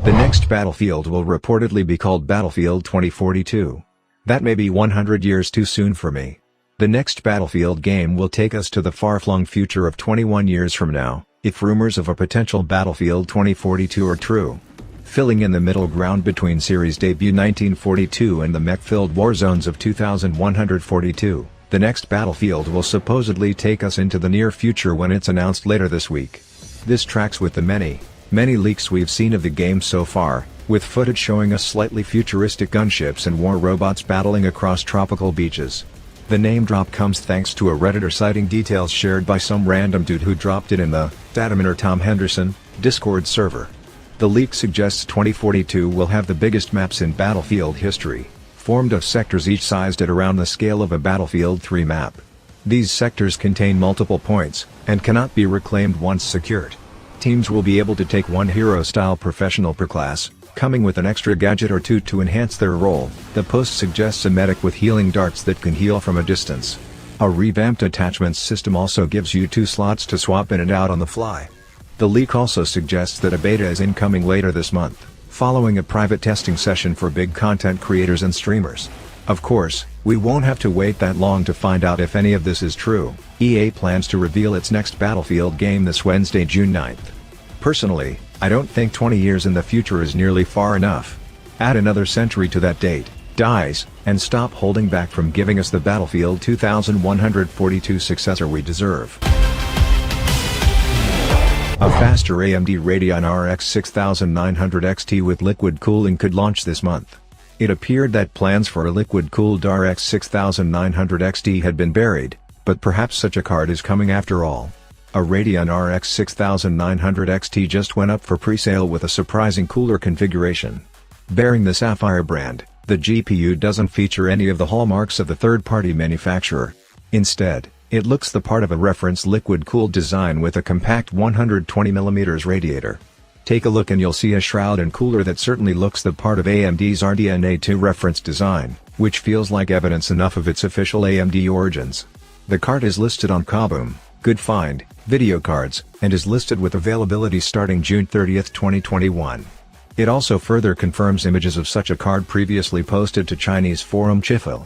The next Battlefield will reportedly be called Battlefield 2042. That may be 100 years too soon for me. The next Battlefield game will take us to the far-flung future of 21 years from now, if rumors of a potential Battlefield 2042 are true. Filling in the middle ground between series debut 1942 and the mech-filled war zones of 2142, the next Battlefield will supposedly take us into the near future when it's announced later this week. This tracks with the many leaks we've seen of the game so far, with footage showing us slightly futuristic gunships and war robots battling across tropical beaches. The name drop comes thanks to a Redditor citing details shared by some random dude who dropped it in the Admin or Tom Henderson Discord server. The leak suggests 2042 will have the biggest maps in Battlefield history, formed of sectors each sized at around the scale of a Battlefield 3 map. These sectors contain multiple points, and cannot be reclaimed once secured. Teams will be able to take one hero-style professional per class, coming with an extra gadget or two to enhance their role. The post suggests a medic with healing darts that can heal from a distance. A revamped attachments system also gives you 2 slots to swap in and out on the fly. The leak also suggests that a beta is incoming later this month, following a private testing session for big content creators and streamers. Of course, we won't have to wait that long to find out if any of this is true. EA plans to reveal its next Battlefield game this Wednesday, June 9th. Personally, I don't think 20 years in the future is nearly far enough. Add another century to that date, DICE, and stop holding back from giving us the Battlefield 2142 successor we deserve. A faster AMD Radeon RX 6900 XT with liquid cooling could launch this month. It appeared that plans for a liquid-cooled RX 6900 XT had been buried, but perhaps such a card is coming after all. A Radeon RX 6900 XT just went up for pre-sale with a surprising cooler configuration. Bearing the Sapphire brand, the GPU doesn't feature any of the hallmarks of the third-party manufacturer. Instead, it looks the part of a reference liquid-cooled design with a compact 120mm radiator. Take a look and you'll see a shroud and cooler that certainly looks the part of AMD's RDNA 2 reference design, which feels like evidence enough of its official AMD origins. The card is listed on Kaboom, Good Find, Video Cards, and is listed with availability starting June 30, 2021. It also further confirms images of such a card previously posted to Chinese forum Chifil.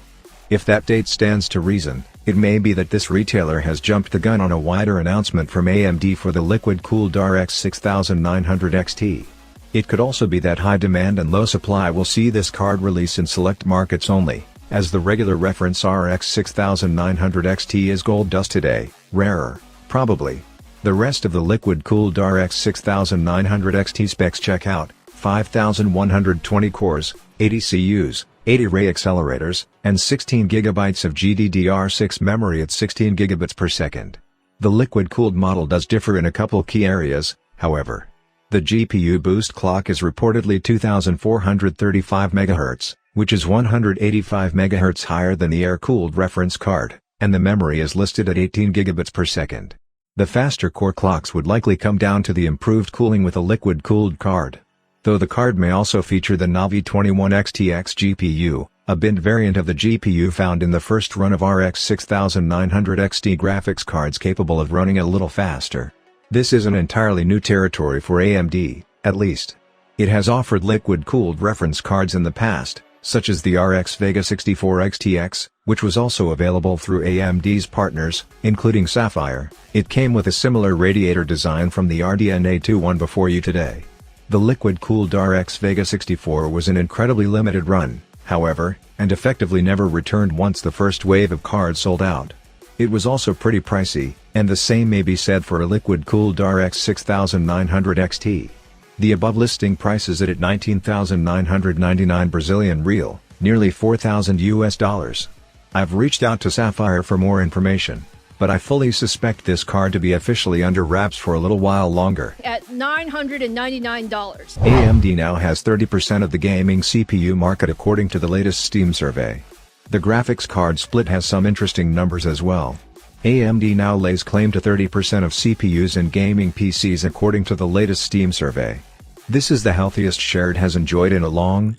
If that date stands to reason, it may be that this retailer has jumped the gun on a wider announcement from AMD for the liquid-cooled RX 6900 XT. It could also be that high demand and low supply will see this card release in select markets only, as the regular reference RX 6900 XT is gold dust today, rarer, probably. The rest of the liquid-cooled RX 6900 XT specs check out: 5120 cores, 80 CUs, 80 ray accelerators, and 16 GB of GDDR6 memory at 16 GB per second. The liquid-cooled model does differ in a couple key areas, however. The GPU boost clock is reportedly 2435 MHz, which is 185 MHz higher than the air-cooled reference card, and the memory is listed at 18 GB per second. The faster core clocks would likely come down to the improved cooling with a liquid-cooled card. Though the card may also feature the Navi 21XTX GPU, a binned variant of the GPU found in the first run of RX 6900 XT graphics cards capable of running a little faster. This isn't entirely new territory for AMD, at least. It has offered liquid-cooled reference cards in the past, such as the RX Vega 64 XTX, which was also available through AMD's partners, including Sapphire. It came with a similar radiator design from the RDNA 2 one before you today. The liquid-cooled RX Vega 64 was an incredibly limited run, however, and effectively never returned once the first wave of cards sold out. It was also pretty pricey, and the same may be said for a liquid-cooled RX 6900 XT. The above listing price is at 19,999 Brazilian real, nearly $4,000 US. I've reached out to Sapphire for more information, but I fully suspect this card to be officially under wraps for a little while longer. At $999. AMD now has 30% of the gaming CPU market according to the latest Steam survey. The graphics card split has some interesting numbers as well. AMD now lays claim to 30% of CPUs in gaming PCs according to the latest Steam survey. This is the healthiest share it has enjoyed in a long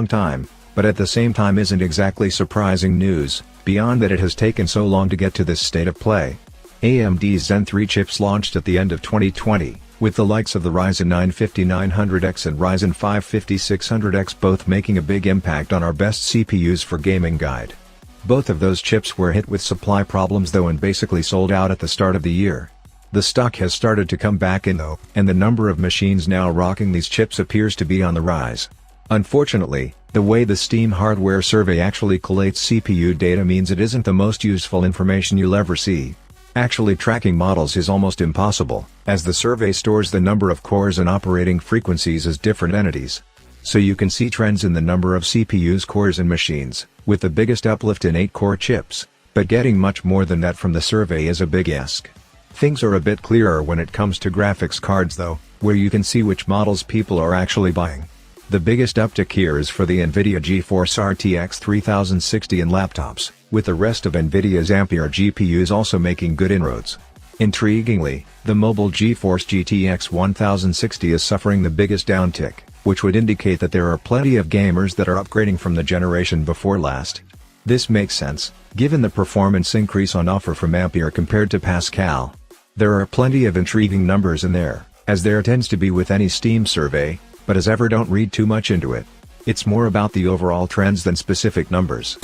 time, but at the same time isn't exactly surprising news, beyond that it has taken so long to get to this state of play. AMD's Zen 3 chips launched at the end of 2020, with the likes of the Ryzen 9 5900X and Ryzen 5 5600X both making a big impact on our best CPUs for gaming guide. Both of those chips were hit with supply problems though and basically sold out at the start of the year. The stock has started to come back in though, and the number of machines now rocking these chips appears to be on the rise. Unfortunately, the way the Steam hardware survey actually collates CPU data means it isn't the most useful information you'll ever see. Actually tracking models is almost impossible, as the survey stores the number of cores and operating frequencies as different entities. So you can see trends in the number of CPUs, cores and machines, with the biggest uplift in 8-core chips, but getting much more than that from the survey is a big ask. Things are a bit clearer when it comes to graphics cards though, where you can see which models people are actually buying. The biggest uptick here is for the NVIDIA GeForce RTX 3060 in laptops, with the rest of NVIDIA's Ampere GPUs also making good inroads. Intriguingly, the mobile GeForce GTX 1060 is suffering the biggest downtick, which would indicate that there are plenty of gamers that are upgrading from the generation before last. This makes sense, given the performance increase on offer from Ampere compared to Pascal. There are plenty of intriguing numbers in there, as there tends to be with any Steam survey, but as ever don't read too much into it. It's more about the overall trends than specific numbers.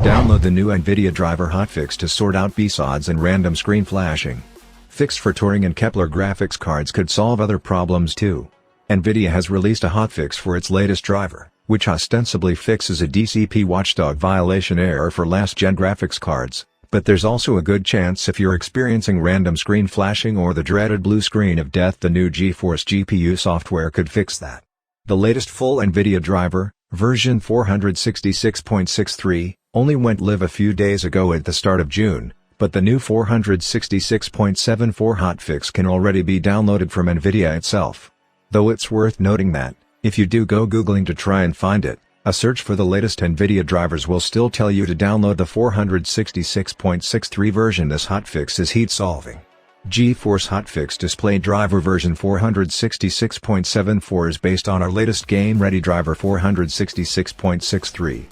Download the new NVIDIA driver hotfix to sort out BSODs and random screen flashing. Fix for Turing and Kepler graphics cards could solve other problems too. NVIDIA has released a hotfix for its latest driver, which ostensibly fixes a DCP watchdog violation error for last-gen graphics cards. But there's also a good chance if you're experiencing random screen flashing or the dreaded blue screen of death, the new GeForce GPU software could fix that. The latest full NVIDIA driver, version 466.63, only went live a few days ago at the start of June, but the new 466.74 hotfix can already be downloaded from NVIDIA itself. Though it's worth noting that, if you do go Googling to try and find it, a search for the latest NVIDIA drivers will still tell you to download the 466.63 version. This hotfix is heat-solving. GeForce Hotfix Display Driver version 466.74 is based on our latest game-ready driver 466.63.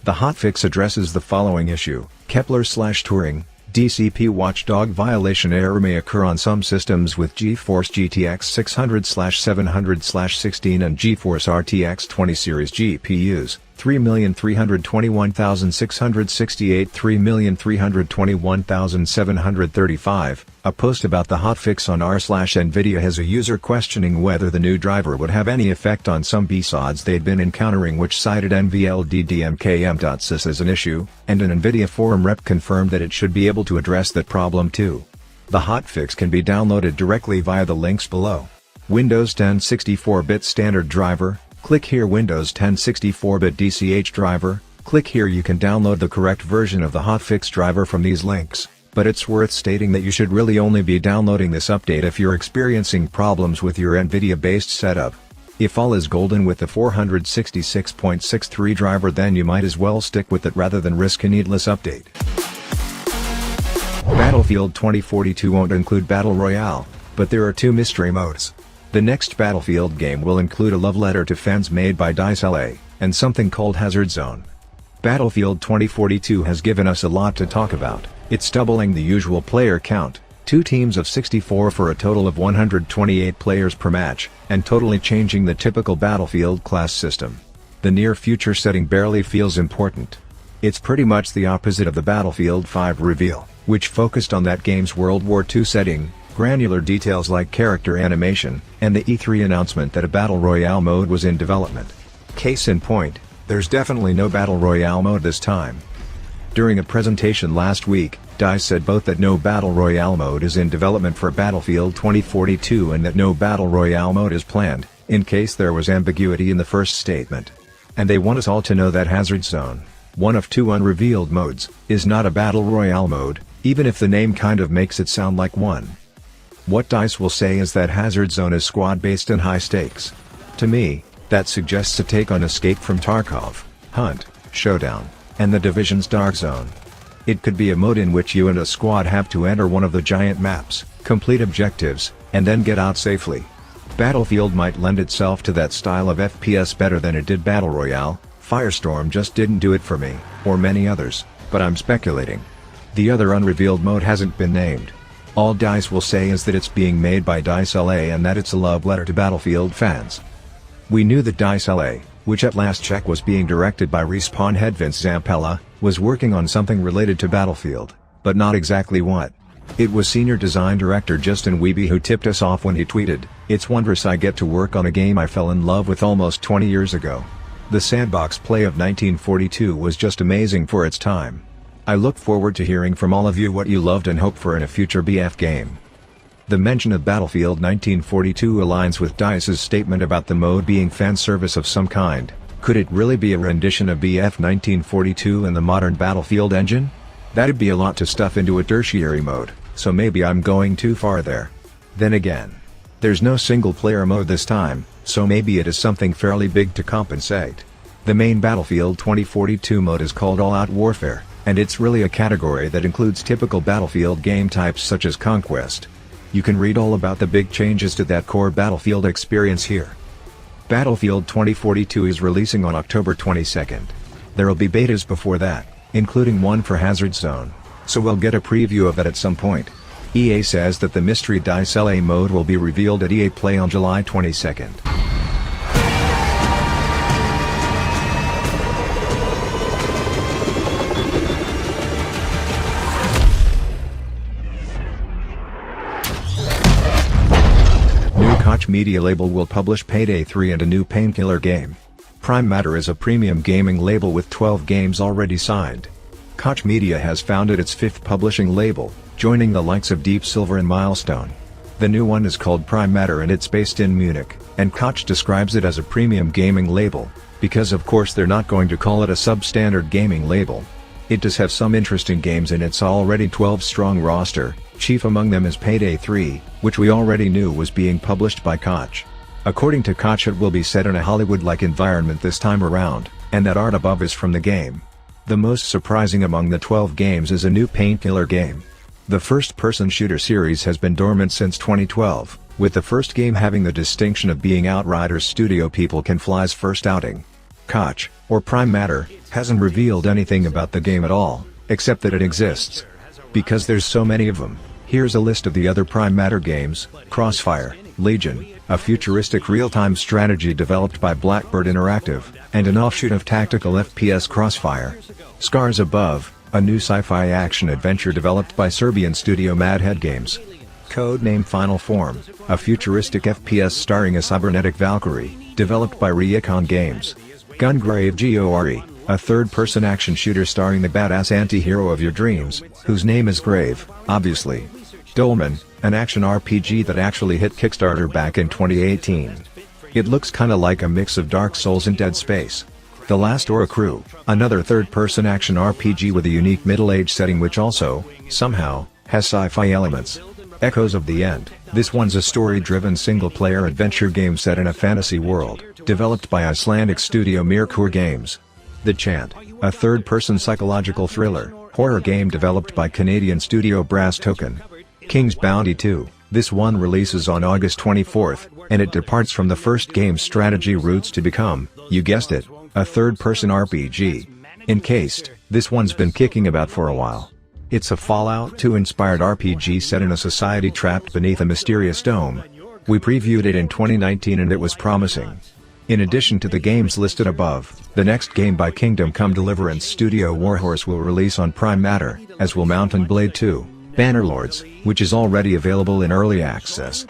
The hotfix addresses the following issue: Kepler/Turing, DCP watchdog violation error may occur on some systems with GeForce GTX 600/700/16 and GeForce RTX 20 series GPUs, 3,321,668, 3,321,735. A post about the hotfix on r/NVIDIA has a user questioning whether the new driver would have any effect on some BSODs they'd been encountering, which cited nvlddmkm.sys as an issue, and an NVIDIA forum rep confirmed that it should be able to address that problem too. The hotfix can be downloaded directly via the links below. Windows 10 64-bit standard driver, click here. Windows 10 64-bit DCH driver, click here. You can download the correct version of the hotfix driver from these links, but it's worth stating that you should really only be downloading this update if you're experiencing problems with your NVIDIA-based setup. If all is golden with the 466.63 driver, then you might as well stick with it rather than risk a needless update. Battlefield 2042 won't include Battle Royale, but there are 2 mystery modes. The next Battlefield game will include a love letter to fans made by DICE LA, and something called Hazard Zone. Battlefield 2042 has given us a lot to talk about. It's doubling the usual player count, 2 teams of 64 for a total of 128 players per match, and totally changing the typical Battlefield class system. The near future setting barely feels important. It's pretty much the opposite of the Battlefield 5 reveal, which focused on that game's World War II setting, granular details like character animation, and the E3 announcement that a Battle Royale mode was in development. Case in point, there's definitely no Battle Royale mode this time. During a presentation last week, DICE said both that no Battle Royale mode is in development for Battlefield 2042 and that no Battle Royale mode is planned, in case there was ambiguity in the first statement. And they want us all to know that Hazard Zone, one of 2 unrevealed modes, is not a Battle Royale mode, even if the name kind of makes it sound like one. What DICE will say is that Hazard Zone is squad-based and high stakes. To me, that suggests a take on Escape from Tarkov, Hunt, Showdown, and The Division's Dark Zone. It could be a mode in which you and a squad have to enter one of the giant maps, complete objectives, and then get out safely. Battlefield might lend itself to that style of FPS better than it did Battle Royale. Firestorm just didn't do it for me, or many others, but I'm speculating. The other unrevealed mode hasn't been named. All DICE will say is that it's being made by DICE LA and that it's a love letter to Battlefield fans. We knew that DICE LA, which at last check was being directed by Respawn head Vince Zampella, was working on something related to Battlefield, but not exactly what. It was senior design director Justin Wiebe who tipped us off when he tweeted, "It's wondrous I get to work on a game I fell in love with almost 20 years ago." The sandbox play of 1942 was just amazing for its time. I look forward to hearing from all of you what you loved and hope for in a future BF game. The mention of Battlefield 1942 aligns with DICE's statement about the mode being fan service of some kind. Could it really be a rendition of BF 1942 in the modern Battlefield engine? That'd be a lot to stuff into a tertiary mode, so maybe I'm going too far there. Then again, there's no single player mode this time, so maybe it is something fairly big to compensate. The main Battlefield 2042 mode is called All Out Warfare, and it's really a category that includes typical Battlefield game types such as Conquest. You can read all about the big changes to that core Battlefield experience here. Battlefield 2042 is releasing on October 22nd. There'll be betas before that, including one for Hazard Zone, so we'll get a preview of that at some point. EA says that the mystery DICE LA mode will be revealed at EA Play on July 22nd. Koch Media label will publish Payday 3 and a new Painkiller game. Prime Matter is a premium gaming label with 12 games already signed. Koch Media has founded its 5th publishing label, joining the likes of Deep Silver and Milestone. The new one is called Prime Matter and it's based in Munich, and Koch describes it as a premium gaming label, because of course they're not going to call it a substandard gaming label. It does have some interesting games in its already 12-strong roster. Chief among them is Payday 3, which we already knew was being published by Koch. According to Koch, it will be set in a Hollywood-like environment this time around, and that art above is from the game. The most surprising among the 12 games is a new Painkiller game. The first-person shooter series has been dormant since 2012, with the first game having the distinction of being Outriders studio People Can Fly's first outing. Koch, or Prime Matter, hasn't revealed anything about the game at all, except that it exists. Because there's so many of them, here's a list of the other Prime Matter games: Crossfire, Legion, a futuristic real-time strategy developed by Blackbird Interactive, and an offshoot of tactical FPS Crossfire. Scars Above, a new sci-fi action-adventure developed by Serbian studio Madhead Games. Codename Final Form, a futuristic FPS starring a cybernetic Valkyrie, developed by Reicon Games. Gungrave Gore, a third-person action shooter starring the badass anti-hero of your dreams, whose name is Grave, obviously. Dolmen, an action RPG that actually hit Kickstarter back in 2018. It looks kinda like a mix of Dark Souls and Dead Space. The Last Aura Crew, another third-person action RPG with a unique middle-age setting which also, somehow, has sci-fi elements. Echoes of the End, this one's a story-driven single-player adventure game set in a fantasy world, developed by Icelandic studio Mirkur Games. The Chant, a third-person psychological thriller, horror game developed by Canadian studio Brass Token. King's Bounty 2, this one releases on August 24th, and it departs from the first game's strategy roots to become, you guessed it, a third-person RPG. Encased, this one's been kicking about for a while. It's a Fallout 2-inspired RPG set in a society trapped beneath a mysterious dome. We previewed it in 2019 and it was promising. In addition to the games listed above, the next game by Kingdom Come Deliverance studio Warhorse will release on Prime Matter, as will Mountain Blade 2, Bannerlords, which is already available in early access.